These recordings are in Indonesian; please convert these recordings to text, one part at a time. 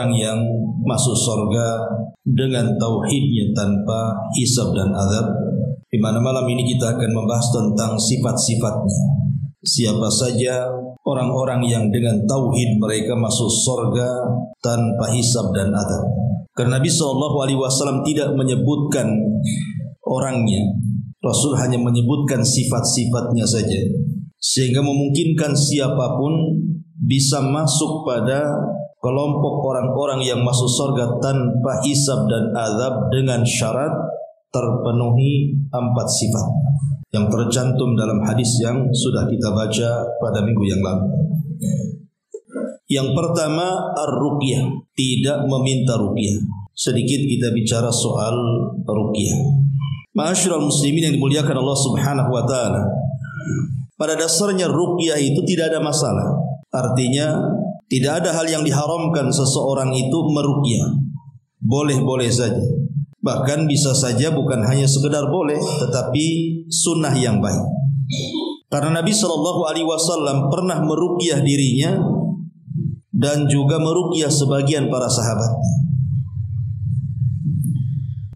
orang yang masuk surga dengan tauhidnya tanpa hisab dan azab. Di mana malam ini kita akan membahas tentang sifat-sifatnya. Siapa saja orang-orang yang dengan tauhid mereka masuk surga tanpa hisab dan azab. Karena Nabi SAW tidak menyebutkan orangnya, Rasul hanya menyebutkan sifat-sifatnya saja, sehingga memungkinkan siapapun bisa masuk pada kelompok orang-orang yang masuk surga tanpa hisab dan azab dengan syarat terpenuhi 4 sifat yang tercantum dalam hadis yang sudah kita baca pada minggu yang lalu. Yang pertama, ar-ruqyah, tidak meminta ruqyah. Sedikit kita bicara soal ruqyah. Ma'asyiral muslimin yang dimuliakan Allah Subhanahu wa taala. Pada dasarnya ruqyah itu tidak ada masalah. Artinya tidak ada hal yang diharamkan seseorang itu meruqyah. Boleh-boleh saja. Bahkan bisa saja bukan hanya sekedar boleh, tetapi sunnah yang baik. Karena Nabi SAW pernah meruqyah dirinya dan juga meruqyah sebagian para sahabat.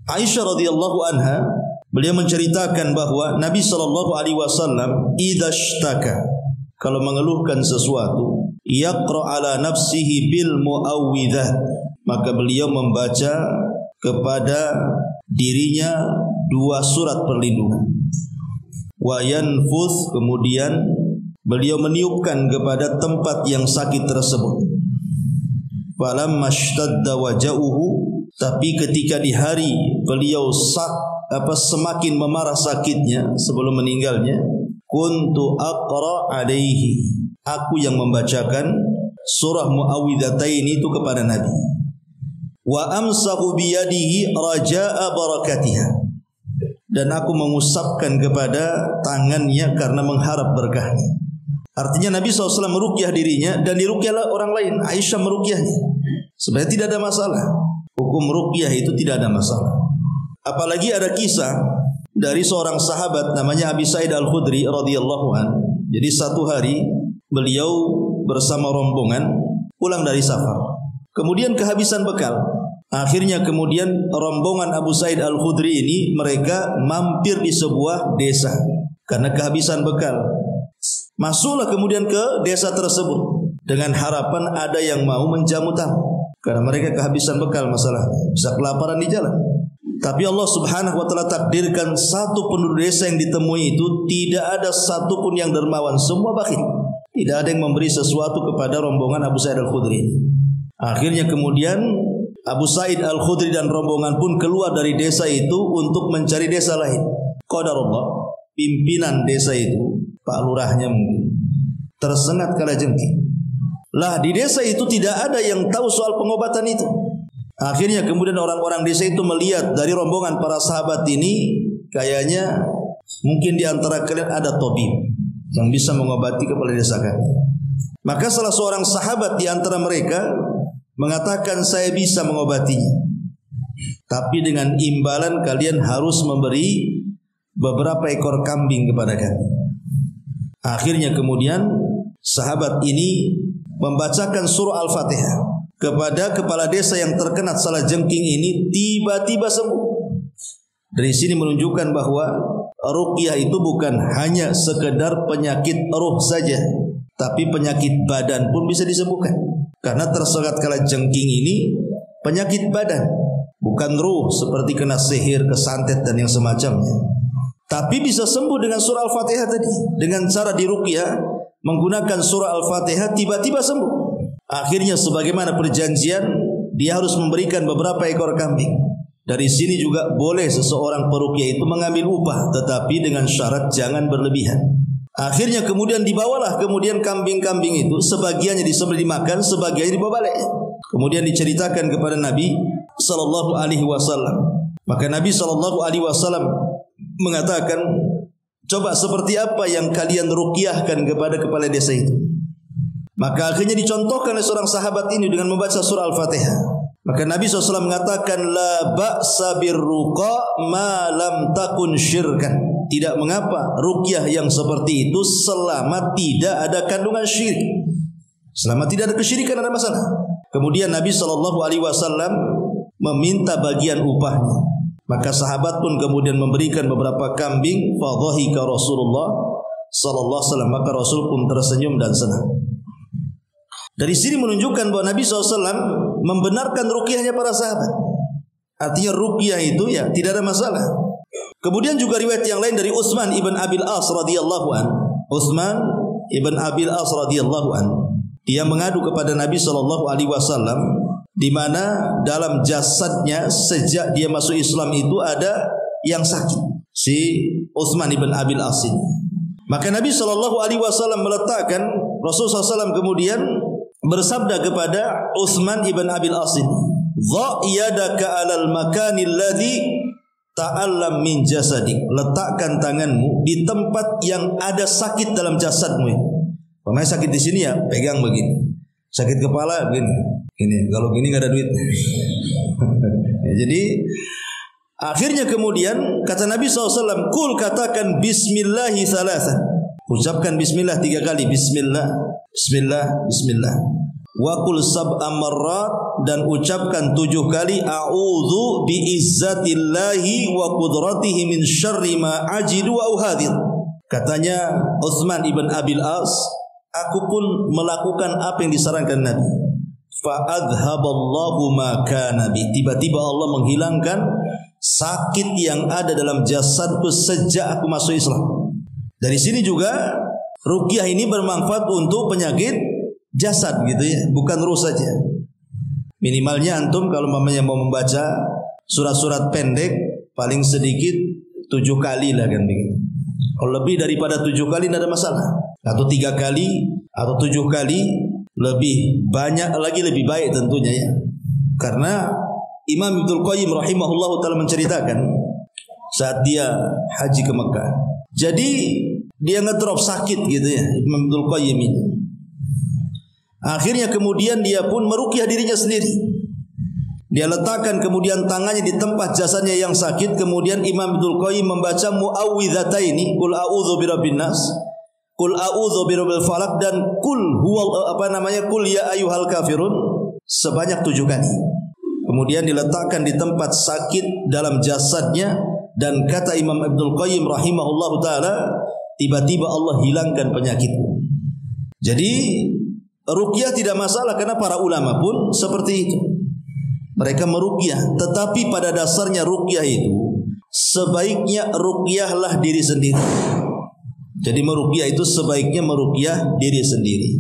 Aisyah radhiyallahu anha, beliau menceritakan bahwa Nabi SAW idza ishtaka, kalau mengeluhkan sesuatu, yaqra ala nafsihi bil muawwidzat, maka beliau membaca kepada dirinya 2 surat perlindungan. Wa yanfuth, kemudian beliau meniupkan kepada tempat yang sakit tersebut. Falamma ishtadda waja'uhu, tapi ketika di hari beliau semakin memarah sakitnya sebelum meninggalnya, kuntu aqra alaihi, aku yang membacakan surah Muawwidzatain itu kepada Nabi. Wa amsahu biyadihi raja'a barakatiha, dan aku mengusapkan kepada tangannya karena mengharap berkahnya. Artinya Nabi SAW meruqyah dirinya dan diruqyahlah orang lain. Aisyah meruqyahnya. Sebenarnya tidak ada masalah. Hukum ruqyah itu tidak ada masalah. Apalagi ada kisah dari seorang sahabat namanya Abi Sa'id Al-Khudri radhiyallahu an. Jadi satu hari beliau bersama rombongan pulang dari safar. Kemudian kehabisan bekal. Akhirnya kemudian rombongan Abu Sa'id Al-Khudri ini mereka mampir di sebuah desa karena kehabisan bekal. Masuklah kemudian ke desa tersebut dengan harapan ada yang mau menjamu tamu, karena mereka kehabisan bekal masalahnya, bisa kelaparan di jalan. Tapi Allah Subhanahu wa taala takdirkan satu penduduk desa yang ditemui itu tidak ada satu pun yang dermawan, semua bakhil. Tidak ada yang memberi sesuatu kepada rombongan Abu Sa'id Al-Khudri. Akhirnya kemudian Abu Sa'id Al-Khudri dan rombongan pun keluar dari desa itu untuk mencari desa lain. Qadarullah, pimpinan desa itu, Pak Lurahnya mungkin tersengat kalajengking. Lah di desa itu tidak ada yang tahu soal pengobatan itu. Akhirnya kemudian orang-orang desa itu melihat dari rombongan para sahabat ini, kayaknya mungkin di antara kalian ada tabib yang bisa mengobati kepala desa kami. Maka salah seorang sahabat di antara mereka mengatakan, saya bisa mengobatinya, tapi dengan imbalan kalian harus memberi beberapa ekor kambing kepada kami. Akhirnya kemudian sahabat ini membacakan surah Al-Fatihah kepada kepala desa yang terkena salah jengking ini, tiba-tiba sembuh. Dari sini menunjukkan bahwa ruqyah itu bukan hanya sekedar penyakit ruh saja, tapi penyakit badan pun bisa disembuhkan. Karena tersengat kala jengking ini penyakit badan, bukan ruh seperti kena sihir, kesantet dan yang semacamnya. Tapi bisa sembuh dengan surah Al-Fatihah tadi. Dengan cara diruqyah menggunakan surah Al-Fatihah, tiba-tiba sembuh. Akhirnya sebagaimana perjanjian, dia harus memberikan beberapa ekor kambing. Dari sini juga boleh seseorang peruqyah itu mengambil upah, tetapi dengan syarat jangan berlebihan. Akhirnya kemudian dibawalah kemudian kambing-kambing itu, sebagiannya disembelih dimakan, sebagiannya dibawa balik. Kemudian diceritakan kepada Nabi sallallahu alaihi wasallam. Maka Nabi sallallahu alaihi wasallam mengatakan, coba seperti apa yang kalian ruqyahkan kepada kepala desa itu? Maka akhirnya dicontohkan oleh seorang sahabat ini dengan membaca surah Al-Fatihah. Maka Nabi SAW mengatakan, la ba'sa birruqa ma lam takun syirkan. Tidak mengapa ruqyah yang seperti itu selama tidak ada kandungan syirik. Selama tidak ada kesyirikan, ada masalah. Kemudian Nabi SAW meminta bagian upahnya. Maka sahabat pun kemudian memberikan beberapa kambing. Fadhahika Rasulullah sallallahu alaihi wasallam, maka Rasul pun tersenyum dan senang. Dari sini menunjukkan bahwa Nabi SAW membenarkan ruqyahnya para sahabat. Artinya ruqyah itu ya tidak ada masalah. Kemudian juga riwayat yang lain dari Utsman ibn Abil As radhiyallahu an. Utsman ibn Abil As radhiyallahu an, dia mengadu kepada Nabi SAW, di mana dalam jasadnya sejak dia masuk Islam itu ada yang sakit, si Utsman ibn Abil As ini. Maka Nabi SAW meletakkan, Rasulullah SAW kemudian bersabda kepada Utsman ibn Abil As ini, "Dha yadaka 'alal makanil ladzi ta'allam min jasadik." Letakkan tanganmu di tempat yang ada sakit dalam jasadmu. Pemain sakit di sini ya pegang begini. Sakit kepala begini. Ini kalau gini enggak ada duit. Ya, jadi akhirnya kemudian kata Nabi SAW, "Kul," katakan bismillahi thalatha. Ucapkan bismillah 3 kali. Bismillah, bismillah, bismillah. Wa qul sab'a marrat, dan ucapkan 7 kali a'udzu bi'izzatillahi wa qudratihi min syarri ma ajidu wa uhadir. Katanya Utsman ibn Abil As, aku pun melakukan apa yang disarankan Nabi. Fa adhaballahu ma kana bi. Tiba-tiba Allah menghilangkan sakit yang ada dalam jasadku sejak aku masuk Islam. Dari sini juga ruqyah ini bermanfaat untuk penyakit jasad gitu ya, bukan ruh saja. Minimalnya antum kalau mamanya mau membaca surat-surat pendek paling sedikit 7 kali lah kan begitu. Kalau lebih daripada 7 kali tidak ada masalah. Atau 3 kali atau 7 kali, lebih banyak lagi lebih baik tentunya ya. Karena Imam Ibnul Qayyim rahimahullahu taala menceritakan saat dia haji ke Mekah. Jadi dia ngedrop sakit gitu ya, Imam Ibnul Qayyim ini. Akhirnya kemudian dia pun meruqyah dirinya sendiri. Dia letakkan kemudian tangannya di tempat jasadnya yang sakit. Kemudian Imam Ibnul Qayyim membaca muawwidzataini, qul a'udzu birabbin nas, qul a'udzu birabbil falaq, dan qul qul ya ayyuhal kafirun sebanyak 7 kali. Kemudian diletakkan di tempat sakit dalam jasadnya, dan kata Imam Ibnul Qayyim rahimahullahu taala, tiba-tiba Allah hilangkan penyakitmu. Jadi ruqyah tidak masalah karena para ulama pun seperti itu. Mereka meruqyah, tetapi pada dasarnya ruqyah itu sebaiknya ruqyahlah diri sendiri. Jadi meruqyah itu sebaiknya meruqyah diri sendiri.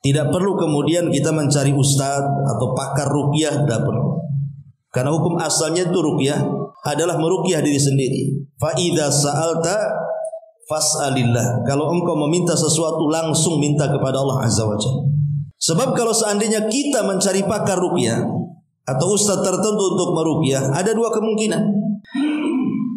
Tidak perlu kemudian kita mencari ustaz atau pakar ruqyah, tidak perlu. Karena hukum asalnya itu ruqyah adalah meruqyah diri sendiri. Fa idza sa'alta fas'alillah. Kalau engkau meminta sesuatu langsung minta kepada Allah Azza wa Jalla. Sebab kalau seandainya kita mencari pakar ruqyah atau ustaz tertentu untuk meruqyah, ada 2 kemungkinan.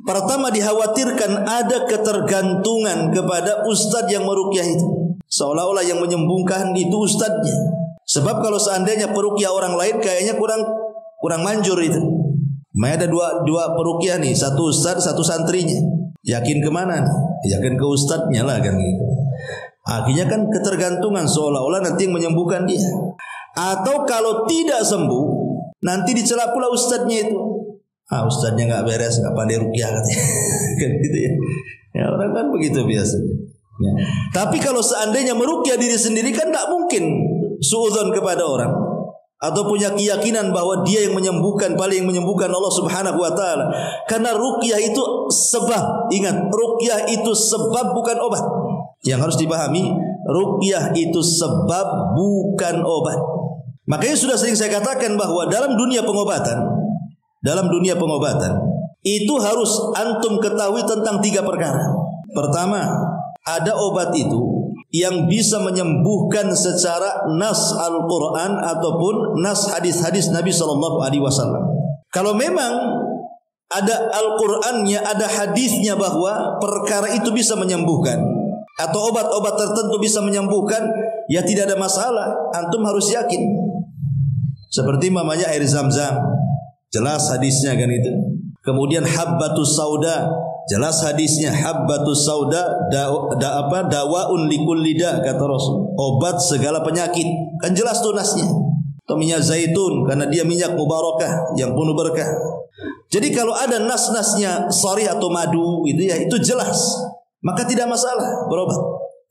Pertama, dikhawatirkan ada ketergantungan kepada ustaz yang meruqyah itu, seolah-olah yang menyembuhkan itu ustaznya. Sebab kalau seandainya peruqyah orang lain kayaknya kurang manjur itu. Ada dua peruqyah nih, satu ustaz, satu santrinya. Yakin kemana nih? Yakin ke ustaznya lah kan gitu. Akhirnya kan ketergantungan, seolah-olah nanti yang menyembuhkan dia. Atau kalau tidak sembuh, nanti dicela pula ustaznya itu. Ustaznya nggak beres, nggak pandai ruqyah katanya. Kan gitu ya. Ya orang kan begitu biasanya. Ya. Tapi kalau seandainya meruqyah diri sendiri kan nggak mungkin suudzon kepada orang atau punya keyakinan bahwa dia yang menyembuhkan, paling menyembuhkan Allah Subhanahu wa taala. Karena ruqyah itu sebab. Ingat, ruqyah itu sebab bukan obat. Yang harus dipahami, ruqyah itu sebab bukan obat. Makanya sudah sering saya katakan bahwa dalam dunia pengobatan itu harus antum ketahui tentang 3 perkara. Pertama, ada obat itu yang bisa menyembuhkan secara nas Al-Quran ataupun nas hadis-hadis Nabi SAW. Kalau memang ada Al-Qurannya, ada hadisnya bahwa perkara itu bisa menyembuhkan, atau obat-obat tertentu bisa menyembuhkan, ya tidak ada masalah. Antum harus yakin. Seperti mamanya air Zam-Zam, jelas hadisnya kan itu. Kemudian habbatus sauda, jelas hadisnya. Habbatus sauda dawaun likulli da, kata Rasul, obat segala penyakit. Kan jelas tuh nasnya. atau minyak zaitun karena dia minyak mubarakah yang penuh berkah. Jadi kalau ada nas-nasnya sharih atau madu gitu ya, itu jelas, maka tidak masalah berobat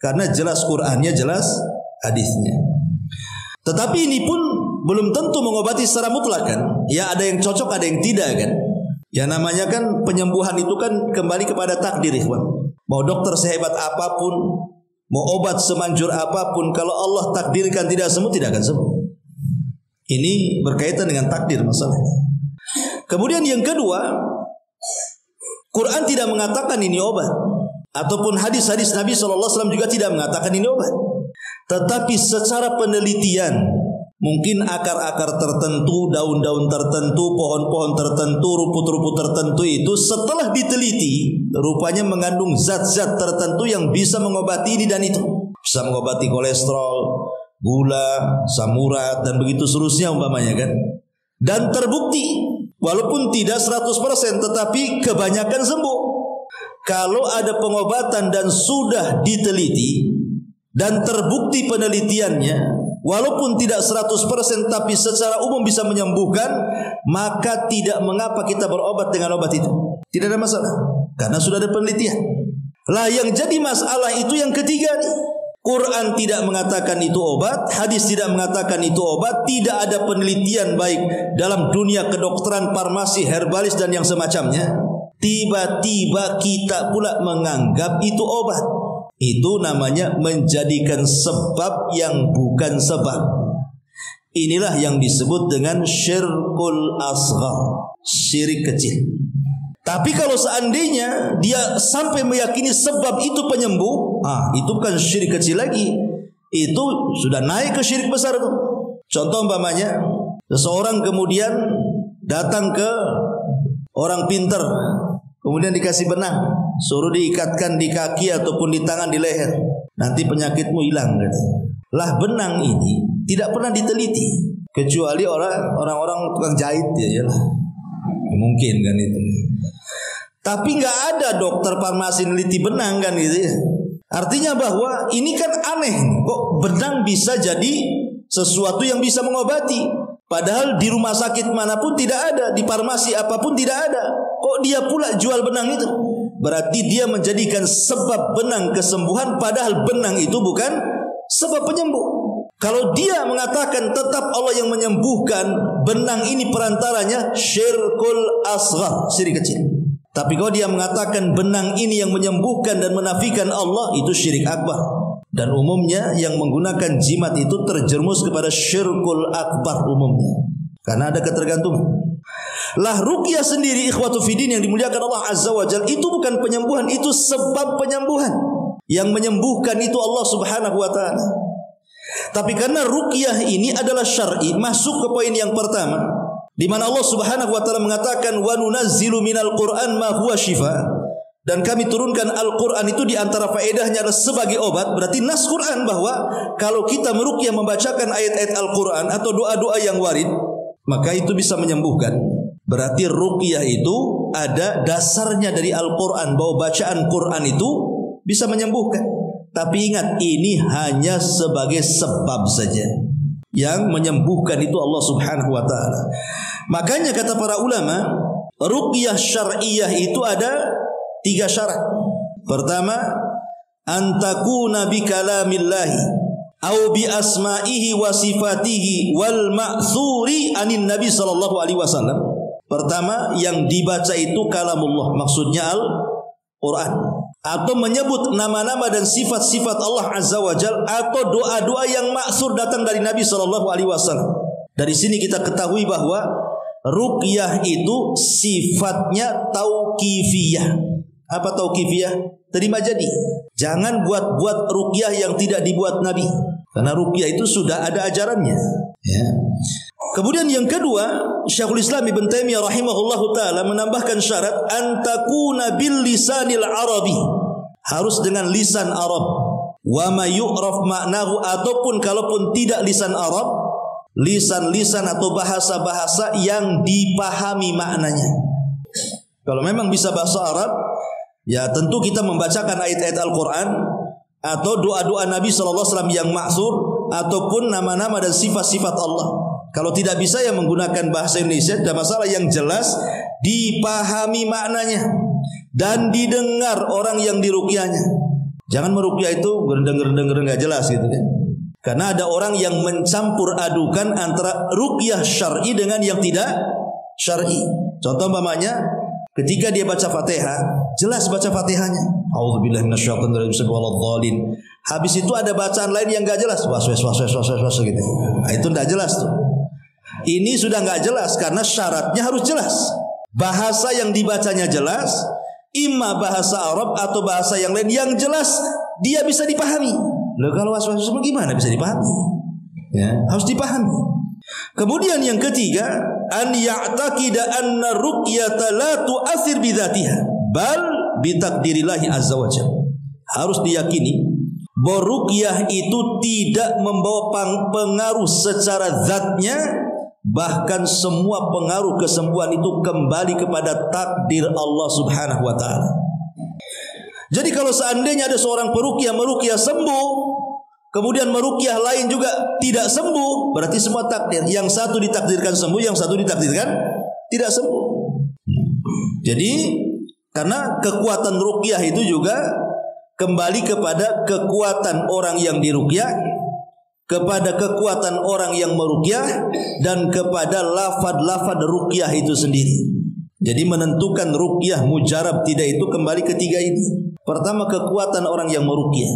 karena jelas Qur'annya, jelas hadisnya. Tetapi ini pun belum tentu mengobati secara mutlak kan. Ya ada yang cocok, ada yang tidak kan. Ya namanya kan penyembuhan itu kan kembali kepada takdir, ikhwan. Mau dokter sehebat apapun, mau obat semanjur apapun, kalau Allah takdirkan tidak sembuh, tidak akan sembuh. Ini berkaitan dengan takdir masalahnya. Kemudian yang kedua, Quran tidak mengatakan ini obat, ataupun hadis-hadis Nabi SAW juga tidak mengatakan ini obat. Tetapi secara penelitian, mungkin akar-akar tertentu, daun-daun tertentu, pohon-pohon tertentu, rumput-rumput tertentu itu setelah diteliti, rupanya mengandung zat-zat tertentu yang bisa mengobati ini dan itu. Bisa mengobati kolesterol, gula, asam urat, dan begitu seterusnya umpamanya kan. Dan terbukti, walaupun tidak 100% tetapi kebanyakan sembuh. Kalau ada pengobatan dan sudah diteliti dan terbukti penelitiannya, walaupun tidak 100% tapi secara umum bisa menyembuhkan, maka tidak mengapa kita berobat dengan obat itu. Tidak ada masalah karena sudah ada penelitian. Lah yang jadi masalah itu yang ketiga nih. Quran tidak mengatakan itu obat, hadis tidak mengatakan itu obat, tidak ada penelitian baik dalam dunia kedokteran, farmasi, herbalis dan yang semacamnya. Tiba-tiba kita pula menganggap itu obat. Itu namanya menjadikan sebab yang bukan sebab. Inilah yang disebut dengan syirkul asghar, syirik kecil. Tapi kalau seandainya dia sampai meyakini sebab itu penyembuh, itu bukan syirik kecil lagi. Itu sudah naik ke syirik besar tuh. Contoh umpamanya, seseorang kemudian datang ke orang pintar, kemudian dikasih benang, suruh diikatkan di kaki ataupun di tangan, di leher. Nanti penyakitmu hilang katanya. Lah benang ini tidak pernah diteliti, kecuali orang-orang tukang jahit ya lah. Mungkin kan itu. Tapi nggak ada dokter farmasi neliti benang kan gitu ya. Artinya bahwa ini kan aneh, kok benang bisa jadi sesuatu yang bisa mengobati, padahal di rumah sakit manapun tidak ada, di farmasi apapun tidak ada. Kok dia pula jual benang itu? Berarti dia menjadikan sebab benang kesembuhan, padahal benang itu bukan sebab penyembuh. Kalau dia mengatakan tetap Allah yang menyembuhkan, benang ini perantaranya, syirkul asghar, syirik kecil. Tapi kalau dia mengatakan benang ini yang menyembuhkan dan menafikan Allah, itu syirik akbar. Dan umumnya yang menggunakan jimat itu terjerumus kepada syirkul akbar umumnya, karena ada ketergantungan. Lah ruqyah sendiri, ikhwatu fiddin yang dimuliakan Allah Azza wa Jalla, itu bukan penyembuhan, itu sebab penyembuhan. Yang menyembuhkan itu Allah Subhanahu wa ta'ala. Tapi karena ruqyah ini adalah syar'i, masuk ke poin yang pertama, di mana Allah Subhanahu wa taala mengatakan wa nunazzilu minal Qur'an ma huwa syifa, dan kami turunkan Al-Qur'an itu di antara faedahnya adalah sebagai obat. Berarti nas Qur'an bahwa kalau kita meruqyah membacakan ayat-ayat Al-Qur'an atau doa-doa yang warid, maka itu bisa menyembuhkan. Berarti ruqyah itu ada dasarnya dari Al-Qur'an, bahwa bacaan Qur'an itu bisa menyembuhkan. Tapi ingat, ini hanya sebagai sebab saja. Yang menyembuhkan itu Allah Subhanahu wa ta'ala. Makanya kata para ulama, ruqyah syar'iyah itu ada 3 syarat. Pertama, antakuna bi kalamillahi au bi asma'ihi wa sifatihi wal ma'thuri anin Nabi sallallahu alaihi wasallam. Pertama, yang dibaca itu kalamullah, maksudnya Al-Quran, atau menyebut nama-nama dan sifat-sifat Allah Azza wa Jalla, atau doa-doa yang maksur datang dari Nabi sallallahu alaihi wasallam. Dari sini kita ketahui bahwa ruqyah itu sifatnya tauqifiyah. Apa tauqifiyah? Terima jadi. Jangan buat-buat ruqyah yang tidak dibuat Nabi, karena ruqyah itu sudah ada ajarannya ya. Kemudian yang kedua, Syekhul Islam Ibn Taimiyah rahimahullahu ta'ala menambahkan syarat antakuna bil lisanil arabi, harus dengan lisan Arab. Wa ma yu'raf maknahu, ataupun kalaupun tidak lisan Arab, lisan-lisan atau bahasa-bahasa yang dipahami maknanya. Kalau memang bisa bahasa Arab, ya tentu kita membacakan ayat-ayat Al-Quran atau doa-doa Nabi SAW yang maksur, ataupun nama-nama dan sifat-sifat Allah. Kalau tidak bisa ya menggunakan bahasa Indonesia, tidak masalah, yang jelas dipahami maknanya dan didengar orang yang diruqyahnya. Jangan meruqyah itu gerendeng nggak jelas gitu kan. Karena ada orang yang mencampur adukan antara ruqyah syar'i dengan yang tidak syar'i. Contoh umpamanya ketika dia baca Fatihah, jelas baca Fatihahnya. A'udzubillahi minasyaitonir rajim. Habis itu ada bacaan lain yang enggak jelas. Was gitu. Nah, itu enggak jelas tuh. Ini sudah enggak jelas karena syaratnya harus jelas. Bahasa yang dibacanya jelas, imma bahasa Arab atau bahasa yang lain yang jelas dia bisa dipahami. Loh, kalau was gimana bisa dipahami? Ya, harus dipahami. Kemudian yang ketiga, an ya'taqida anna ruqyata la tu'athir bi dzatiha bal bi taqdirillahi azza wajalla. Harus diyakini bahwa ruqyah itu tidak membawa pengaruh secara zatnya, bahkan semua pengaruh kesembuhan itu kembali kepada takdir Allah Subhanahu wa taala. Jadi kalau seandainya ada seorang peruqyah meruqyah sembuh, kemudian meruqyah lain juga tidak sembuh, berarti semua takdir. Yang satu ditakdirkan sembuh, yang satu ditakdirkan tidak sembuh. Jadi karena kekuatan ruqyah itu juga kembali kepada kekuatan orang yang diruqyah, kepada kekuatan orang yang meruqyah, dan kepada lafad-lafad ruqyah itu sendiri. Jadi menentukan ruqyah mujarab tidak itu kembali ketiga ini. Pertama, kekuatan orang yang meruqyah.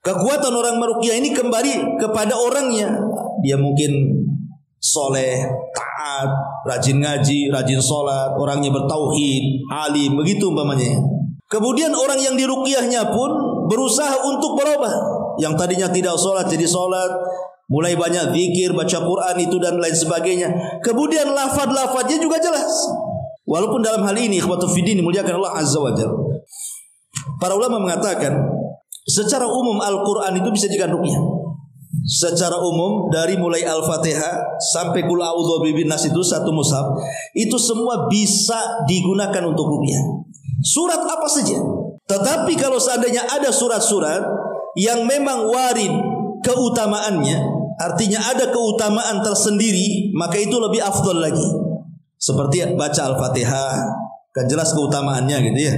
Kekuatan orang meruqyah ini kembali kepada orangnya. Dia mungkin soleh, taat, rajin ngaji, rajin sholat, orangnya bertauhid, alim, begitu umpamanya. Kemudian orang yang diruqyahnya pun berusaha untuk berubah. Yang tadinya tidak sholat jadi sholat, mulai banyak zikir, baca Quran itu dan lain sebagainya. Kemudian lafad-lafadnya juga jelas. Walaupun dalam hal ini ikhwatu fiddin dimuliakan Allah Azza wa Jalla, para ulama mengatakan secara umum Al-Quran itu bisa dijadikan ruqyah. Secara umum dari mulai Al-Fatihah sampai Qul a'udzu birabbin nas itu satu mushaf, itu semua bisa digunakan untuk ruqyah. Surat apa saja. Tetapi kalau seandainya ada surat-surat yang memang warid keutamaannya, artinya ada keutamaan tersendiri, maka itu lebih afdal lagi. Seperti baca Al-Fatihah, kan jelas keutamaannya gitu ya.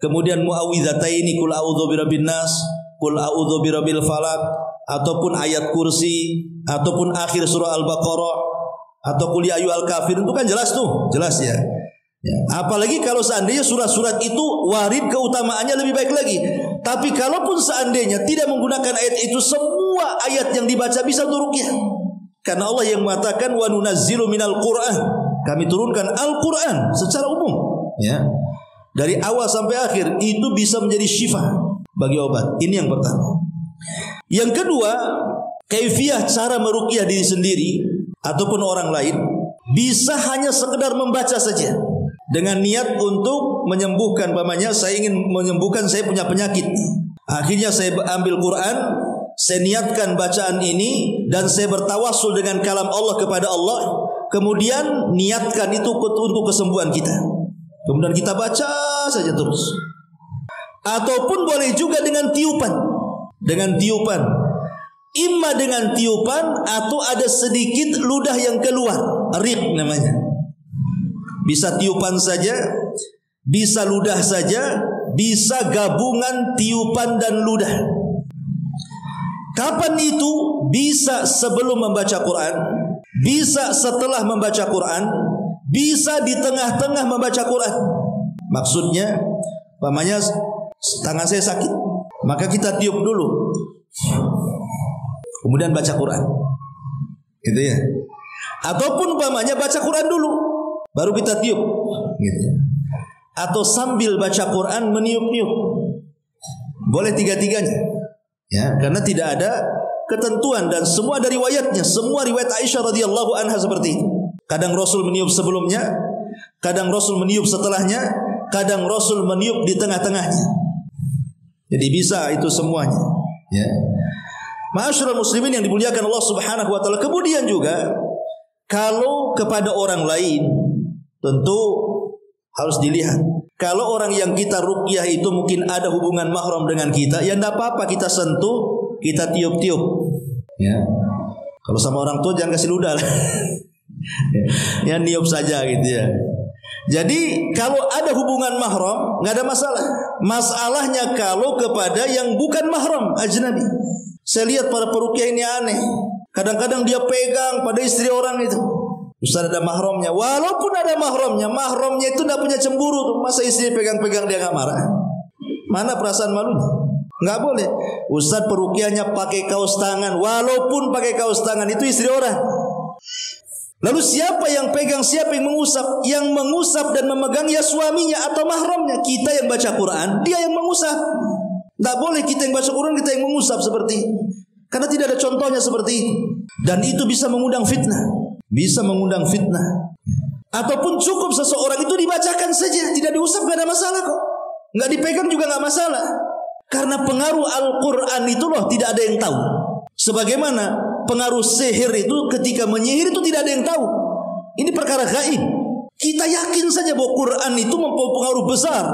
Kemudian muawwidhataini, Qul a'udzu birabbin nas, Qul a'udzu birabbil falaq, ataupun ayat kursi, ataupun akhir surah Al-Baqarah, atau Qul ya ayyuhal kafirun, itu kan jelas tuh, jelas ya. Ya, apalagi kalau seandainya surat-surat itu warid keutamaannya lebih baik lagi. Tapi kalaupun seandainya tidak menggunakan ayat itu, semua ayat yang dibaca bisa untuk ruqyah. Karena Allah yang mengatakan wa nunazzilu minal Qur'an, kami turunkan Al-Quran secara umum, ya, dari awal sampai akhir itu bisa menjadi syifa bagi obat. Ini yang pertama. Yang kedua, kaifiyah cara meruqyah diri sendiri ataupun orang lain bisa hanya sekedar membaca saja dengan niat untuk menyembuhkan. Umpamanya saya ingin menyembuhkan, saya punya penyakit, akhirnya saya ambil Quran, saya niatkan bacaan ini dan saya bertawassul dengan kalam Allah kepada Allah, kemudian niatkan itu untuk kesembuhan kita, kemudian kita baca saja terus. Ataupun boleh juga dengan tiupan, imma dengan tiupan atau ada sedikit ludah yang keluar, riq namanya. Bisa tiupan saja, bisa ludah saja, bisa gabungan tiupan dan ludah. Kapan itu? Bisa sebelum membaca Quran, bisa setelah membaca Quran, bisa di tengah-tengah membaca Quran. Maksudnya, umpamanya tangan saya sakit, maka kita tiup dulu, kemudian baca Quran, gitu ya. Ataupun umpamanya baca Quran dulu, baru kita tiup, gitu ya. Atau sambil baca Quran meniup-niup, boleh tiga-tiganya, ya, karena tidak ada ketentuan dan semua dari riwayatnya, semua riwayat Aisyah radhiyallahu anha seperti itu. Kadang Rasul meniup sebelumnya, kadang Rasul meniup setelahnya, kadang Rasul meniup di tengah-tengahnya. Jadi bisa itu semuanya, ya. Ma'asyiral muslimin yang dimuliakan Allah Subhanahu wa taala. Kemudian juga kalau kepada orang lain tentu harus dilihat. Kalau orang yang kita ruqyah itu mungkin ada hubungan mahram dengan kita, ya enggak apa-apa kita sentuh, kita tiup-tiup, ya. Kalau sama orang tua jangan kasih ludah lah. Ya niup saja gitu ya. Jadi kalau ada hubungan mahram nggak ada masalah. Masalahnya kalau kepada yang bukan mahram, ajnabi. Saya lihat para peruqyah ini aneh. Kadang-kadang dia pegang pada istri orang itu. Ustaz ada mahramnya. Walaupun ada mahramnya itu tidak punya cemburu tuh. Masa istri pegang-pegang dia nggak marah? Mana perasaan malunya? Nggak boleh. Ustaz peruqyahnya pakai kaos tangan. Walaupun pakai kaos tangan itu istri orang. Lalu siapa yang pegang, siapa yang mengusap? Yang mengusap dan memegang ya suaminya atau mahramnya. Kita yang baca Quran, dia yang mengusap. Tidak boleh kita yang baca Quran, kita yang mengusap seperti itu. Karena tidak ada contohnya seperti itu. Dan itu bisa mengundang fitnah. Bisa mengundang fitnah. Ataupun cukup seseorang itu dibacakan saja, tidak diusap, tidak ada masalah kok. Nggak dipegang juga nggak masalah. Karena pengaruh Al-Quran itu loh tidak ada yang tahu. Sebagaimana pengaruh sihir itu ketika menyihir itu tidak ada yang tahu. Ini perkara gaib. Kita yakin saja bahwa Quran itu mempunyai pengaruh besar.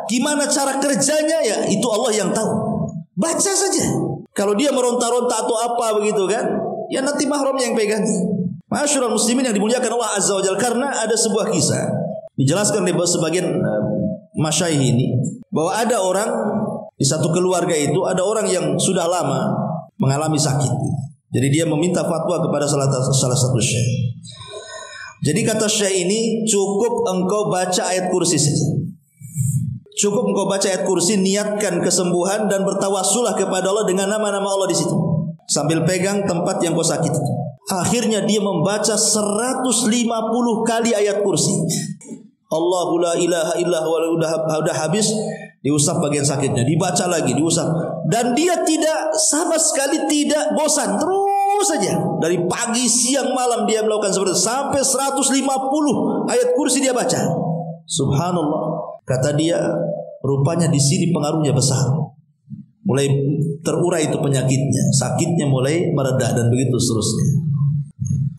Gimana cara kerjanya ya itu Allah yang tahu. Baca saja. Kalau dia meronta-ronta atau apa begitu kan, ya nanti mahramnya yang pegang. Ma'asyiral muslimin yang dimuliakan Allah Azza wa Jalla, karena ada sebuah kisah dijelaskan oleh sebagian masyayikh ini bahwa ada orang di satu keluarga itu ada orang yang sudah lama mengalami sakit. Jadi dia meminta fatwa kepada salah satu syekh. Jadi kata syekh ini, cukup engkau baca ayat kursi saja. Cukup engkau baca ayat kursi, niatkan kesembuhan dan bertawassulah kepada Allah dengan nama-nama Allah di situ. Sambil pegang tempat yang kau sakit itu. Akhirnya dia membaca 150 kali ayat kursi. Allahu la ilaha illa huwa, udah habis, diusap bagian sakitnya, dibaca lagi, diusap. Dan dia tidak sama sekali tidak bosan, terus saja. Dari pagi, siang, malam dia melakukan seperti itu. Sampai 150 ayat kursi dia baca. Subhanallah. Kata dia, rupanya di sini pengaruhnya besar. Mulai terurai itu penyakitnya, sakitnya mulai mereda dan begitu seterusnya.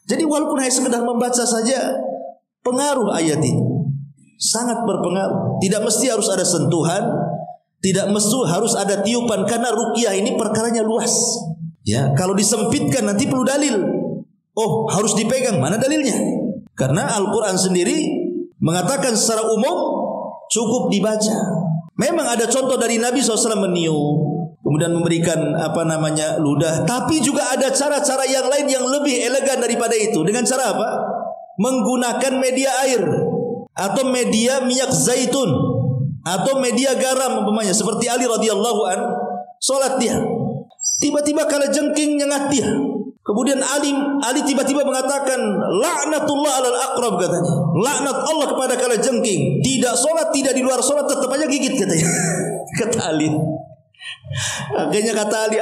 Jadi walaupun hanya sekedar membaca saja, pengaruh ayat itu sangat berpengaruh. Tidak mesti harus ada sentuhan, tidak mesti harus ada tiupan, karena ruqyah ini perkaranya luas. Ya, kalau disempitkan nanti perlu dalil. Oh, harus dipegang, mana dalilnya? Karena Al-Quran sendiri mengatakan secara umum cukup dibaca. Memang ada contoh dari Nabi SAW meniup, kemudian memberikan ludah. Tapi juga ada cara-cara yang lain yang lebih elegan daripada itu. Dengan cara apa? Menggunakan media air, atau media minyak zaitun, atau media garam umpamanya. Seperti Ali radhiyallahu an, salat dia, tiba-tiba kalajengking nyengat dia. Kemudian Ali tiba-tiba mengatakan laknatullah alal aqrab, katanya. Laknat Allah kepada kalajengking. Tidak sholat, tidak di luar sholat, tetap aja gigit, katanya. Kata Ali. Akhirnya kata Ali,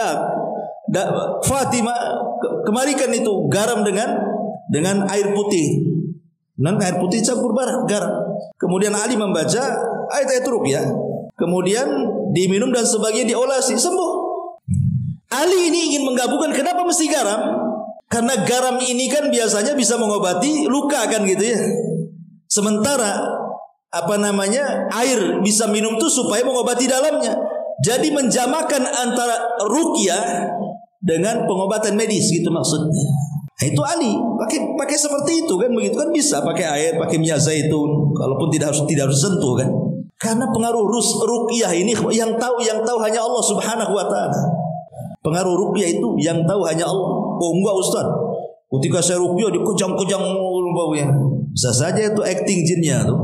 Fatimah, kemarikan itu garam dengan air putih. Dan air putih campur garam. Kemudian Ali membaca ayat-ayat ruqyah. Kemudian diminum dan sebagian diolesi, sembuh. Ali ini ingin menggabungkan, kenapa mesti garam? Karena garam ini kan biasanya bisa mengobati luka kan gitu ya. Sementara air bisa minum itu supaya mengobati dalamnya. Jadi menjamakan antara ruqyah dengan pengobatan medis gitu maksudnya. Nah, itu Ali pakai seperti itu kan, begitu kan bisa pakai air, pakai minyak zaitun, kalaupun tidak harus sentuh kan. Karena pengaruh ruqyah ini yang tahu hanya Allah Subhanahu wa taala. Pengaruh ruqyah itu yang tahu hanya Allah. Oh enggak Ustaz, ketika saya ruqyah dikejang-kejang baunya. Bisa saja itu acting jinnya tuh.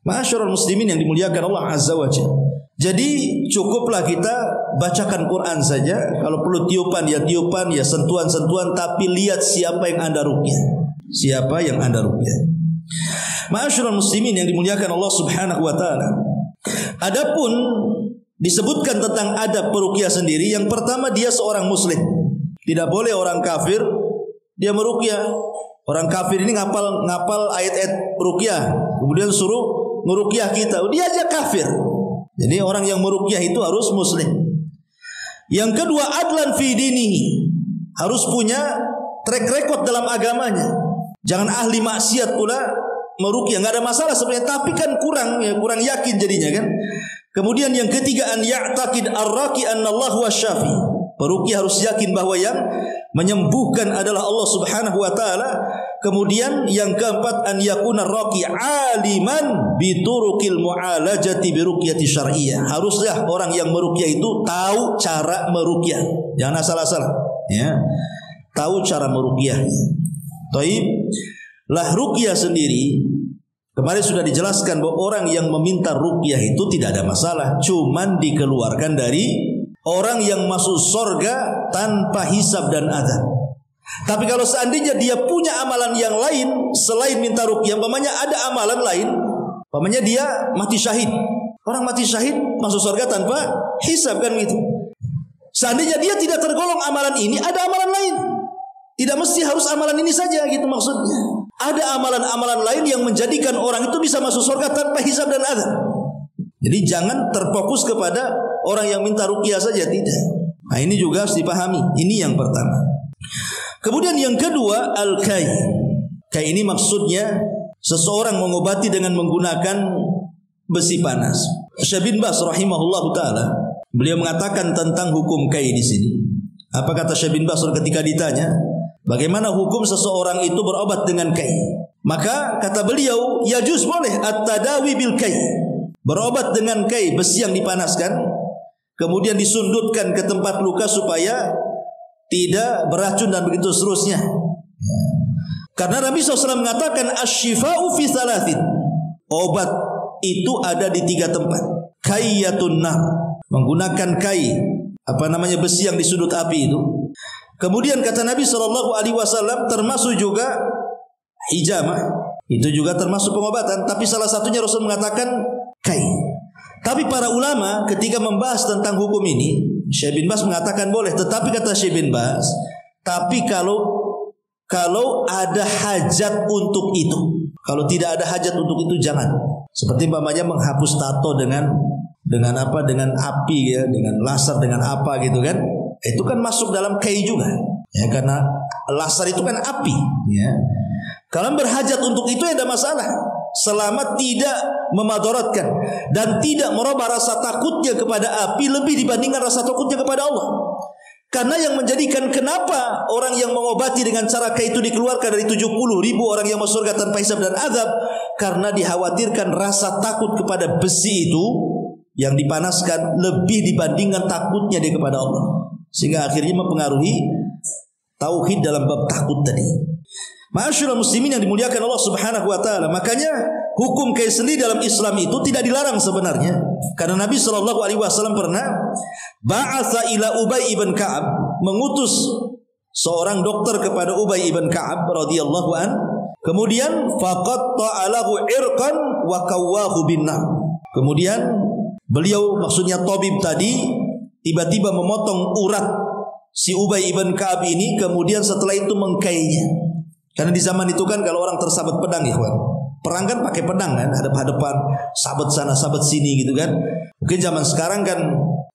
Ma'asyiral muslimin yang dimuliakan Allah Azza wa Jalla. Jadi cukuplah kita bacakan Quran saja. Kalau perlu tiupan, ya sentuhan-sentuhan, tapi lihat siapa yang Anda ruqyah. Siapa yang Anda ruqyah. Ma'asyiral muslimin yang dimuliakan Allah Subhanahu wa taala. Adapun disebutkan tentang adab peruqyah sendiri. Yang pertama, dia seorang muslim. Tidak boleh orang kafir dia meruqyah. Orang kafir ini ngapal ayat-ayat ruqyah, kemudian suruh meruqyah kita, dia aja kafir. Jadi orang yang meruqyah itu harus muslim. Yang kedua, adlan fi dinihi, harus punya track record dalam agamanya. Jangan ahli maksiat pula meruqyah, nggak ada masalah sebenarnya, tapi kan kurang yakin jadinya kan. Kemudian yang ketiga, an ya'taqid ar-raqi anna Allah huwa syafi. Peruqyah harus yakin bahwa yang menyembuhkan adalah Allah Subhanahu wa taala. Kemudian yang keempat, an yakuna raqi aliman bi turuqil mu'alajati bi ruqyati syar'iyyah. Haruslah orang yang meruqyah itu tahu cara meruqyah. Jangan asal-asal, ya. Tahu cara meruqyahnya. Taib. Lah ruqyah sendiri kemarin sudah dijelaskan bahwa orang yang meminta ruqyah itu tidak ada masalah, cuman dikeluarkan dari orang yang masuk surga tanpa hisab dan azab. Tapi kalau seandainya dia punya amalan yang lain selain minta ruqyah, umpamanya ada amalan lain, umpamanya dia mati syahid. Orang mati syahid masuk surga tanpa hisab kan gitu. Seandainya dia tidak tergolong amalan ini, ada amalan lain. Tidak mesti harus amalan ini saja gitu maksudnya. Ada amalan-amalan lain yang menjadikan orang itu bisa masuk surga tanpa hisab dan azab. Jadi jangan terfokus kepada orang yang minta ruqyah saja, tidak. Nah ini juga harus dipahami. Ini yang pertama. Kemudian yang kedua, al-kai. Kai ini maksudnya seseorang mengobati dengan menggunakan besi panas. Syekh bin Baz rahimahullahu taala, beliau mengatakan tentang hukum kai di sini. Apa kata Syekh bin Baz ketika ditanya, bagaimana hukum seseorang itu berobat dengan kai? Maka kata beliau, yajuz boleh at-tadawi bil kai. Berobat dengan kai, besi yang dipanaskan, kemudian disundutkan ke tempat luka supaya tidak beracun dan begitu seterusnya. Karena Nabi SAW mengatakan asy-syifa'u fi thalathin. Obat itu ada di 3 tempat. Kayyatun nar, menggunakan kai, besi yang disudut api itu. Kemudian kata Nabi SAW termasuk juga hijamah, itu juga termasuk pengobatan. Tapi salah satunya Rasul mengatakan kai. Tapi para ulama ketika membahas tentang hukum ini, Syekh bin Baz mengatakan boleh. Tetapi kata Syekh bin Baz, tapi kalau ada hajat untuk itu. Kalau tidak ada hajat untuk itu jangan. Seperti umpamanya menghapus tato dengan api ya, dengan laser, dengan apa gitu kan. Itu kan masuk dalam kai juga. Ya, karena laser itu kan api, ya. Kalau berhajat untuk itu ada masalah, selama tidak memadaratkan dan tidak merubah rasa takutnya kepada api lebih dibandingkan rasa takutnya kepada Allah. Karena yang menjadikan kenapa orang yang mengobati dengan cara kai itu dikeluarkan dari 70.000 orang yang masuk surga tanpa hisab dan azab, karena dikhawatirkan rasa takut kepada besi itu yang dipanaskan lebih dibandingkan takutnya dia kepada Allah, sehingga akhirnya mempengaruhi tauhid dalam bab takut tadi. Ma'asyiral muslimin yang dimuliakan Allah Subhanahu wa taala, makanya hukum kai sendiri dalam Islam itu tidak dilarang sebenarnya. Karena Nabi SAW pernah ba'atha ila Ubay ibn Ka'ab, mengutus seorang dokter kepada Ubay ibn Ka'ab radhiyallahu an. Kemudian faqatta alahu irqan wa kawahu binnar. Kemudian beliau, maksudnya tabib tadi, tiba-tiba memotong urat si Ubay ibn Ka'ab ini, kemudian setelah itu mengkainya. Karena di zaman itu kan kalau orang tersabet pedang, ikhwan, perang kan pakai pedang kan, hadap-hadapan, sabet sana sabet sini gitu kan. Mungkin zaman sekarang kan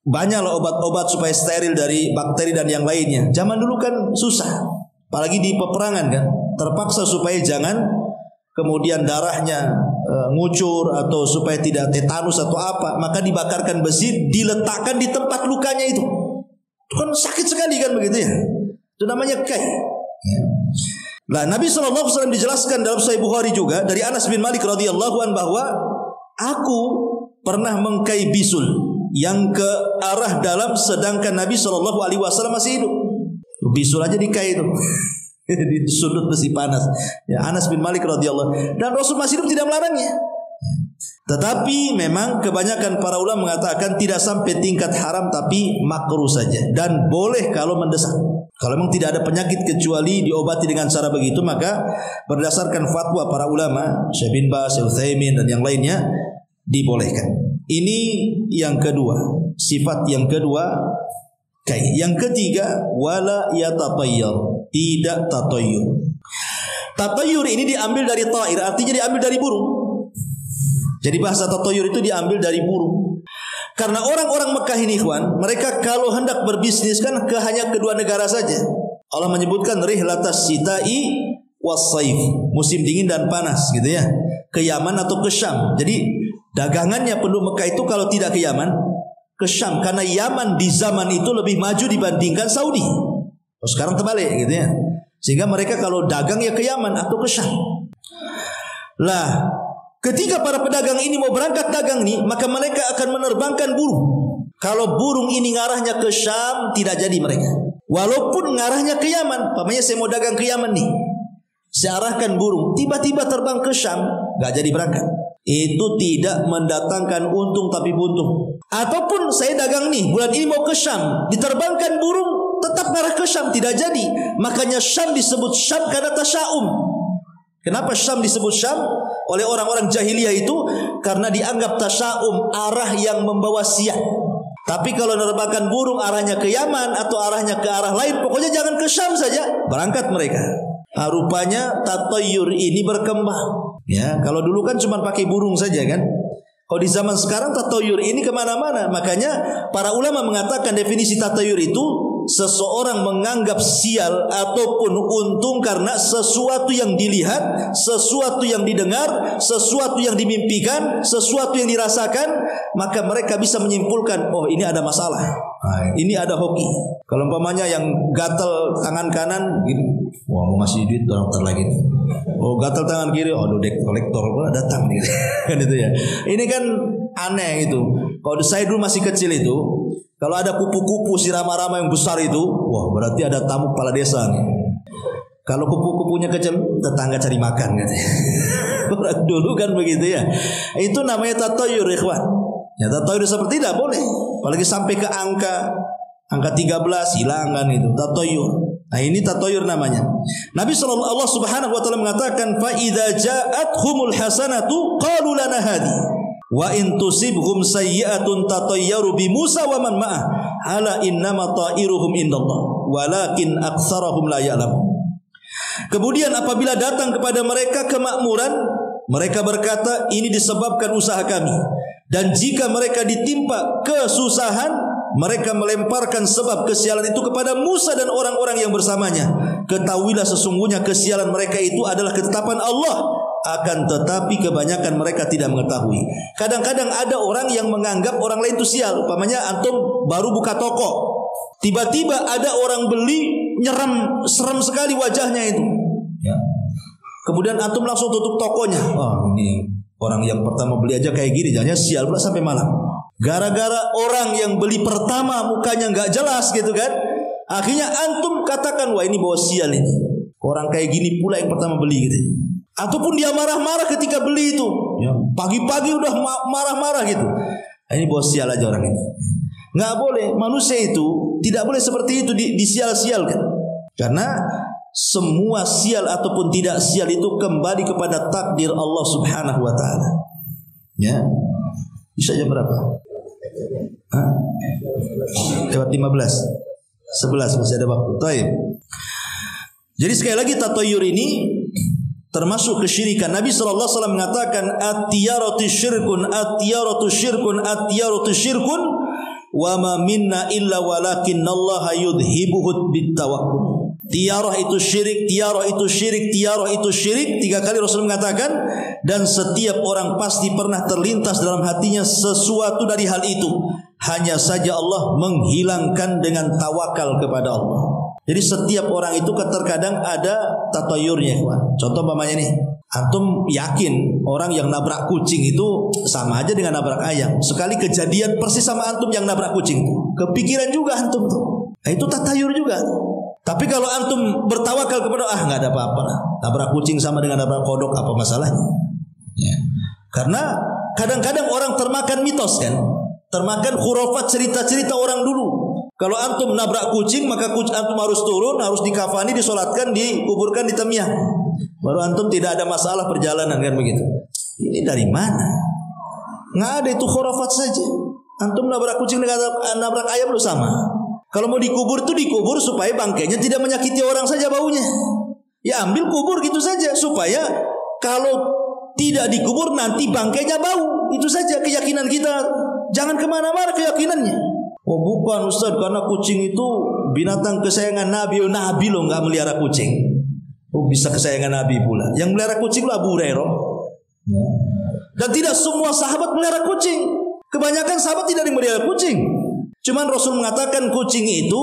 banyak lah obat-obat supaya steril dari bakteri dan yang lainnya. Zaman dulu kan susah, apalagi di peperangan kan, terpaksa supaya jangan kemudian darahnya ngucur atau supaya tidak tetanus atau apa, maka dibakarkan besi, diletakkan di tempat lukanya itu. Itu kan sakit sekali kan begitu ya. Itu namanya kai. Ya. Nah, Nabi SAW dijelaskan dalam Sahih Bukhari juga dari Anas bin Malik radhiyallahu an bahwa aku pernah mengkai bisul yang ke arah dalam sedangkan Nabi SAW masih hidup. Bisul aja dikai itu. Di sudut besi panas. Ya, Anas bin Malik radhiyallahu, dan Rasul masih hidup tidak melarangnya. Tetapi memang kebanyakan para ulama mengatakan tidak sampai tingkat haram, tapi makruh saja dan boleh kalau mendesak. Kalau memang tidak ada penyakit kecuali diobati dengan cara begitu, maka berdasarkan fatwa para ulama, Syekh bin Baz, Syekh Utsaimin dan yang lainnya, dibolehkan. Ini yang kedua, sifat yang kedua kai. Yang ketiga, wala yatatayyar, tidak tatayyur. Tatayyur ini diambil dari ta'ir, artinya diambil dari burung. Jadi bahasa tatayyur itu diambil dari burung. Karena orang-orang Mekah ini, ikhwan, mereka kalau hendak berbisnis kan hanya kedua negara saja. Allah menyebutkan rihlatas sita'i was-saif, musim dingin dan panas gitu ya, ke Yaman atau ke Syam. Jadi dagangannya penduduk Mekah itu kalau tidak ke Yaman, ke Syam karena Yaman di zaman itu lebih maju dibandingkan Saudi. Sekarang terbalik gitu ya. Sehingga mereka kalau dagang ya ke Yaman atau ke Syam. Lah, ketika para pedagang ini mau berangkat dagang nih, maka mereka akan menerbangkan burung. Kalau burung ini ngarahnya ke Syam, tidak jadi mereka. Walaupun ngarahnya ke Yaman, pamannya saya mau dagang ke Yaman nih, saya arahkan burung, tiba-tiba terbang ke Syam, gak jadi berangkat. Itu tidak mendatangkan untung tapi buntung. Ataupun saya dagang nih, bulan ini mau ke Syam, diterbangkan burung, tetap ngarah ke Syam, tidak jadi. Makanya Syam disebut Syam karena tasya'um. Kenapa Syam disebut Syam oleh orang-orang jahiliyah itu? Karena dianggap tasya'um, arah yang membawa sial. Tapi kalau menerbangkan burung arahnya ke Yaman atau arahnya ke arah lain, pokoknya jangan ke Syam saja, berangkat mereka. Rupanya tatayyur ini berkembang. Ya, kalau dulu kan cuma pakai burung saja kan. Kalau di zaman sekarang tatayyur ini kemana-mana. Makanya para ulama mengatakan definisi tatayyur itu seseorang menganggap sial ataupun untung karena sesuatu yang dilihat, sesuatu yang didengar, sesuatu yang dimimpikan, sesuatu yang dirasakan, maka mereka bisa menyimpulkan, oh ini ada masalah, ini ada hoki. Kalau umpamanya yang gatal tangan kanan gini, wah mau ngasih duit dokter lagi nih. Oh gatal tangan kiri, oh dek kolektor pula datang nih. Kan itu ya. Ini kan aneh itu. Kalau saya dulu masih kecil itu, kalau ada kupu-kupu si rama-rama yang besar itu, wah berarti ada tamu kepala desa nih. Kalau kupu-kupunya kecil, tetangga cari makan katanya. Orang dulu kan begitu ya. Itu namanya tatayyur ikhwan. Ya tatayyur seperti tidak boleh. Apalagi sampai ke angka 13 hilang kan itu tatayyur. Nah ini tatayyur namanya. Nabi Allah Subhanahu wa taala mengatakan fa idza ja'athumul hasanatu qalu lana hadi wa in tusibhum sayyi'atun tatayyaru bi Musa wa man ma'ah ala innama ta'iruhum indallah walakin aktsarahum la ya'lamun. Kemudian apabila datang kepada mereka kemakmuran, mereka berkata ini disebabkan usaha kami. Dan jika mereka ditimpa kesusahan, mereka melemparkan sebab kesialan itu kepada Musa dan orang-orang yang bersamanya. Ketahuilah sesungguhnya kesialan mereka itu adalah ketetapan Allah. Akan tetapi kebanyakan mereka tidak mengetahui. Kadang-kadang ada orang yang menganggap orang lain itu sial. Umpamanya antum baru buka toko, tiba-tiba ada orang beli, nyeram, seram sekali wajahnya itu ya. Kemudian antum langsung tutup tokonya. Oh ini orang yang pertama beli aja kayak gini, jangan sial pula sampai malam. Gara-gara orang yang beli pertama mukanya nggak jelas gitu kan, akhirnya antum katakan wah ini bawa sial ini. Orang kayak gini pula yang pertama beli gitu. Ataupun dia marah-marah ketika beli itu ya, pagi-pagi udah marah-marah gitu. Ini bawa sial aja orang ini. Nggak boleh, manusia itu tidak boleh seperti itu disial-sialkan. Karena semua sial ataupun tidak sial itu kembali kepada takdir Allah Subhanahu wa taala. Ya. Bisa jam berapa? Lewat 15. 11 masih ada waktu. Baik. Jadi sekali lagi tatayyur ini termasuk kesyirikan. Nabi sallallahu alaihi wasallam mengatakan at-tiyaratu syirkun, at-tiyaratu syirkun, at-tiyaratu syirkun wa ma minna illa walakinnallaha yudhibuhu bitawakkul. Tiarah itu syirik, tiarah itu syirik, tiarah itu syirik. 3 kali Rasul mengatakan, dan setiap orang pasti pernah terlintas dalam hatinya sesuatu dari hal itu. Hanya saja Allah menghilangkan dengan tawakal kepada Allah. Jadi setiap orang itu terkadang ada tatayyurnya. Contoh umpamanya nih, antum yakin orang yang nabrak kucing itu sama aja dengan nabrak ayam. Sekali kejadian persis sama antum yang nabrak kucing, kepikiran juga antum tuh. Nah, itu tatayyur juga. Tapi kalau antum bertawakal kepada nggak ada apa-apa lah, nabrak kucing sama dengan nabrak kodok, apa masalahnya? Ya. Karena kadang-kadang orang termakan mitos kan, termakan khurafat, cerita-cerita orang dulu. Kalau antum nabrak kucing, maka antum harus turun, harus dikafani, disolatkan, dikuburkan di temyah. Baru antum tidak ada masalah perjalanan kan begitu. Ini dari mana? Nggak ada, itu khurafat saja. Antum nabrak kucing dengan nabrak ayam lu sama. Kalau mau dikubur itu dikubur supaya bangkainya tidak menyakiti orang saja baunya. Ya ambil kubur gitu saja supaya kalau tidak dikubur nanti bangkainya bau. Itu saja keyakinan kita. Jangan kemana-mana keyakinannya. Oh bukan Ustaz, karena kucing itu binatang kesayangan Nabi. Nabi loh nggak melihara kucing. Oh bisa kesayangan Nabi pula. Yang melihara kucing lo Abu Hurairah. Dan tidak semua sahabat melihara kucing. Kebanyakan sahabat tidak memelihara kucing. Cuman Rasul mengatakan kucing itu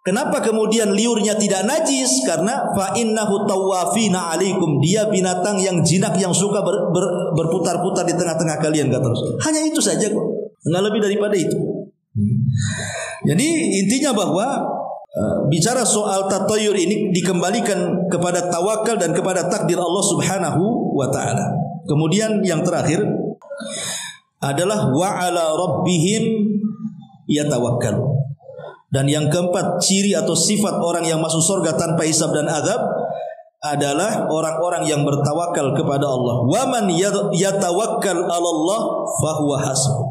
kenapa kemudian liurnya tidak najis? Karena fa innahu tawafina alaikum. Dia binatang yang jinak yang suka berputar-putar di tengah-tengah kalian, kata Rasul. Hanya itu saja kok. Enggak lebih daripada itu. Jadi intinya bahwa bicara soal tatayyur ini dikembalikan kepada tawakal dan kepada takdir Allah Subhanahu wa taala. Kemudian yang terakhir adalah wa ala rabbihim yatawakkalu. Dan yang keempat, ciri atau sifat orang yang masuk surga tanpa hisab dan azab adalah orang-orang yang bertawakal kepada Allah. Wa man yatawakkal 'ala Allah fahuwa hasbuh.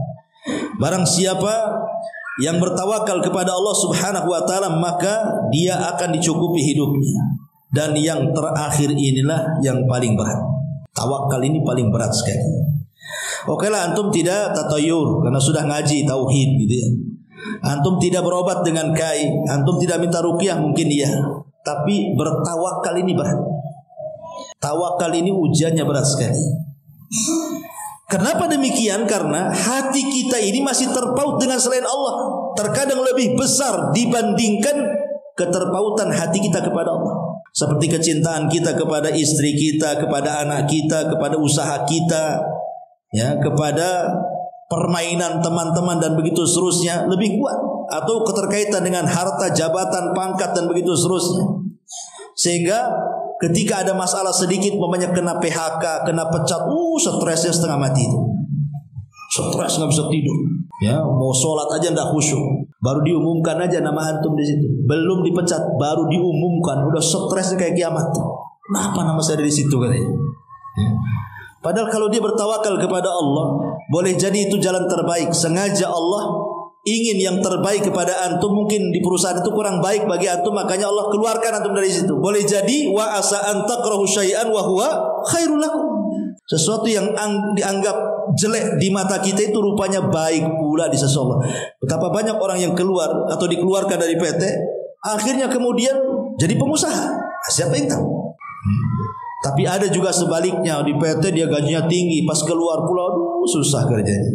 Barang siapa yang bertawakal kepada Allah Subhanahu wa taala, maka dia akan dicukupi hidupnya. Dan yang terakhir inilah yang paling berat. Tawakal ini paling berat sekali. Oke lah, antum tidak tatayur karena sudah ngaji tauhid gitu ya. Antum tidak berobat dengan kai, antum tidak minta ruqyah mungkin iya. Tapi bertawakal ini berat. Tawakal ini ujiannya berat sekali. Kenapa demikian? Karena hati kita ini masih terpaut dengan selain Allah. Terkadang lebih besar dibandingkan keterpautan hati kita kepada Allah. Seperti kecintaan kita kepada istri kita, kepada anak kita, kepada usaha kita, ya, kepada permainan teman-teman dan begitu seterusnya lebih kuat, atau keterkaitan dengan harta, jabatan, pangkat dan begitu seterusnya. Sehingga ketika ada masalah sedikit, umpamanya kena PHK, kena pecat, stresnya setengah mati itu. Stres nggak bisa tidur, ya, mau sholat aja nggak khusyuk. Baru diumumkan aja nama antum di situ, belum dipecat, baru diumumkan, udah stresnya kayak kiamat. Kenapa nama saya di situ katanya? Ya. Padahal kalau dia bertawakal kepada Allah, boleh jadi itu jalan terbaik. Sengaja Allah ingin yang terbaik kepada antum. Mungkin di perusahaan itu kurang baik bagi antum, makanya Allah keluarkan antum dari situ. Boleh jadi wa asa an takrahu syai'an wa huwa khairul lakum. Sesuatu yang dianggap jelek di mata kita itu rupanya baik pula di sisi Allah. Betapa banyak orang yang keluar atau dikeluarkan dari PT, akhirnya kemudian jadi pengusaha. Siapa yang tahu? Tapi ada juga sebaliknya, di PT dia gajinya tinggi, pas keluar pula susah kerjanya.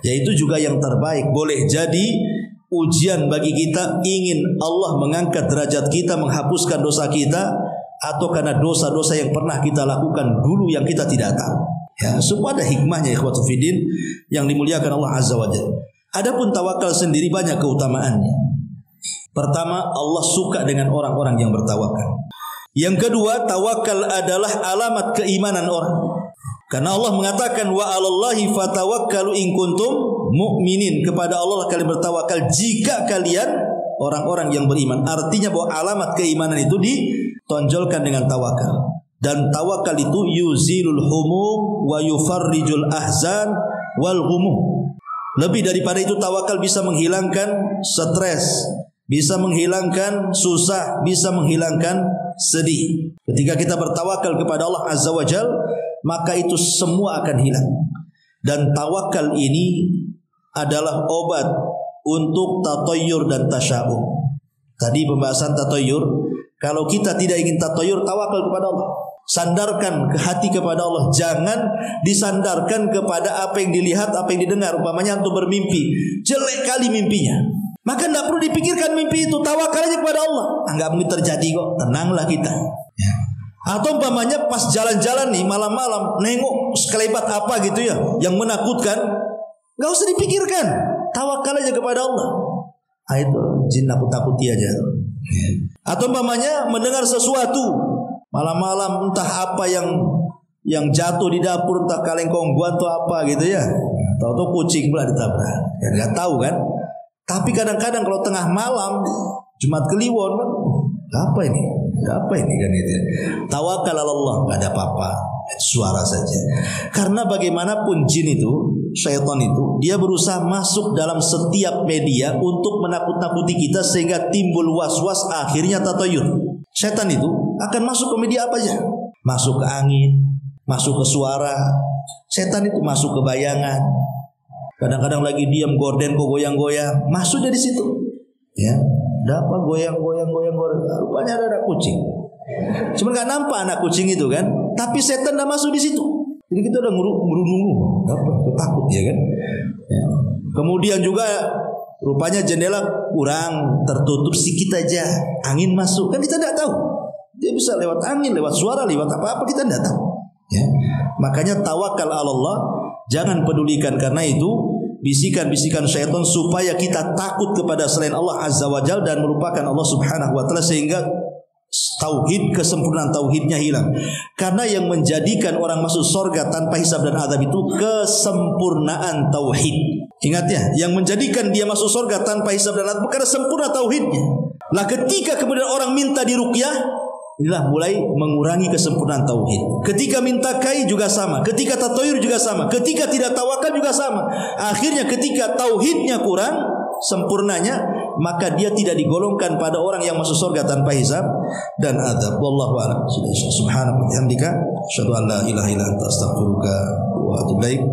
Ya itu juga yang terbaik. Boleh jadi ujian bagi kita, ingin Allah mengangkat derajat kita, menghapuskan dosa kita, atau karena dosa-dosa yang pernah kita lakukan dulu yang kita tidak tahu. Ya, semua ada hikmahnya, ikhwatul fiddin yang dimuliakan Allah Azza wa Jalla. Adapun tawakal sendiri banyak keutamaannya. Pertama, Allah suka dengan orang-orang yang bertawakal. Yang kedua, tawakal adalah alamat keimanan orang. Karena Allah mengatakan wa 'alallahi fatawakkalu in kuntum mu'minin. Kepada Allah kalian bertawakal jika kalian orang-orang yang beriman. Artinya bahwa alamat keimanan itu ditonjolkan dengan tawakal. Dan tawakal itu yuzilul humum wa yufarrijul ahzan wal ghumum. Lebih daripada itu, tawakal bisa menghilangkan stres, bisa menghilangkan susah, bisa menghilangkan sedih. Ketika kita bertawakal kepada Allah Azza wa Jal, maka itu semua akan hilang. Dan tawakal ini adalah obat untuk tatayyur dan tasya'um. Tadi pembahasan tatayyur, kalau kita tidak ingin tatayyur, tawakal kepada Allah. Sandarkan ke hati kepada Allah. Jangan disandarkan kepada apa yang dilihat, apa yang didengar. Umpamanya antum bermimpi, jelek kali mimpinya, maka tidak perlu dipikirkan mimpi itu, tawakal aja kepada Allah. Enggak mungkin terjadi kok, tenanglah kita. Ya. Atau umpamanya pas jalan-jalan nih malam-malam, nengok sekelebat apa gitu ya, yang menakutkan, enggak usah dipikirkan, tawakal aja kepada Allah. Itu jin nakut-nakuti aja. Ya. Atau umpamanya mendengar sesuatu malam-malam, entah apa yang jatuh di dapur, entah kaleng kongguan atau apa gitu ya, tahu-tahu kucing pula ditabrak, ya nggak tahu kan. Tapi kadang-kadang kalau tengah malam Jumat Kliwon kan, apa ini kan gitu ya. Tawakal Allah, nggak ada apa-apa, suara saja. Karena bagaimanapun jin itu, syaitan itu, dia berusaha masuk dalam setiap media untuk menakut-nakuti kita sehingga timbul was-was, akhirnya tatayur. Syaitan itu akan masuk ke media apa aja, masuk ke angin, masuk ke suara. Setan itu masuk ke bayangan. Kadang-kadang lagi diam, gorden kok goyang-goyang, masuk dari situ. Ya, ada apa goyang-goyang. Rupanya ada kucing. Cuma nggak nampak anak kucing itu kan, tapi setan dah masuk di situ. Jadi kita udah merunung, takut ya kan. Ya. Kemudian juga rupanya jendela kurang tertutup sedikit aja, angin masuk, kan kita tidak tahu. Dia bisa lewat angin, lewat suara, lewat apa-apa kita tidak tahu. Ya. Makanya tawakal ala Allah, jangan pedulikan karena itu bisikan-bisikan syaitan supaya kita takut kepada selain Allah Azza wa Jalla dan melupakan Allah Subhanahu wa taala sehingga tauhid, kesempurnaan tauhidnya hilang. Karena yang menjadikan orang masuk surga tanpa hisab dan azab itu kesempurnaan tauhid. Ingat ya, yang menjadikan dia masuk surga tanpa hisab dan azab karena sempurna tauhidnya. Lah ketika kemudian orang minta diruqyah, inilah mulai mengurangi kesempurnaan tauhid. Ketika minta kai juga sama, ketika tatoyur juga sama, ketika tidak tawakal juga sama. Akhirnya ketika tauhidnya kurang sempurnanya, maka dia tidak digolongkan pada orang yang masuk surga tanpa hisab dan azab. Wallahu a'lam. Subhanaka wa bihamdika asyhadu an la ilaha illa anta astaghfiruka wa atubu ilaik.